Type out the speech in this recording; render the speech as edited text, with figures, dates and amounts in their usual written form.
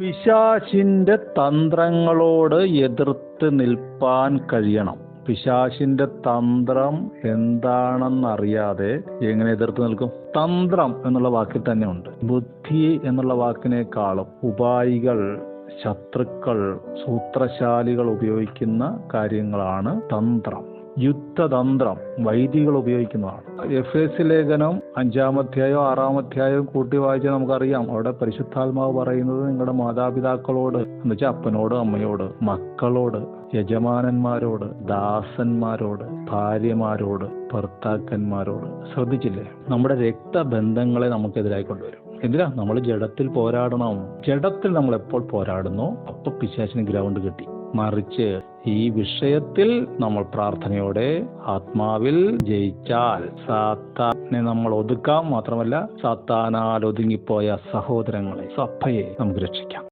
പിശാചിന്റെ തന്ത്രങ്ങളോട് എതിർത്ത് നിൽപ്പാൻ കഴിയണം. പിശാചിന്റെ തന്ത്രം എന്താണെന്നറിയാതെ എങ്ങനെ എതിർത്ത് നിൽക്കും? തന്ത്രം എന്നുള്ള വാക്കിൽ തന്നെ ഉണ്ട്. ബുദ്ധി എന്നുള്ള വാക്കിനേക്കാളും ഉപായികൾ, ശത്രുക്കൾ, സൂത്രശാലികൾ ഉപയോഗിക്കുന്ന കാര്യങ്ങളാണ് തന്ത്രം. യുദ്ധതന്ത്രം വൈദികൾ ഉപയോഗിക്കുന്നതാണ്. എഫേസ്യ ലേഖനം 5-ാം അധ്യായവും 6-ാം അധ്യായവും കൂട്ടി വായിച്ചാൽ നമുക്കറിയാം. അവിടെ പരിശുദ്ധാത്മാവ് പറയുന്നത് നിങ്ങളുടെ മാതാപിതാക്കളോട്, എന്നുവെച്ചാൽ അപ്പനോട്, അമ്മയോട്, മക്കളോട്, യജമാനന്മാരോട്, ദാസന്മാരോട്, ഭാര്യമാരോട്, ഭർത്താക്കന്മാരോട്. ശ്രദ്ധിച്ചില്ലേ? നമ്മുടെ രക്തബന്ധങ്ങളെ നമുക്കെതിരായി കൊണ്ടുവരും. എന്തിനാ? നമ്മൾ ജഡത്തിൽ പോരാടണം. ജഡത്തിൽ നമ്മൾ എപ്പോൾ പോരാടുന്നോ അപ്പോൾ പിശാചിന് ഗ്രൗണ്ട് കിട്ടി. മറിച്ച് ഈ വിഷയത്തിൽ നമ്മൾ പ്രാർത്ഥനയോടെ ആത്മാവിൽ ജയിച്ചാൽ സാത്താനെ നമ്മൾ ഒതുക്കാം. മാത്രമല്ല, സാത്താനാൽ ഒതുങ്ങിപ്പോയ സഹോദരങ്ങളെ, സഭയെ നമുക്ക് രക്ഷിക്കാം.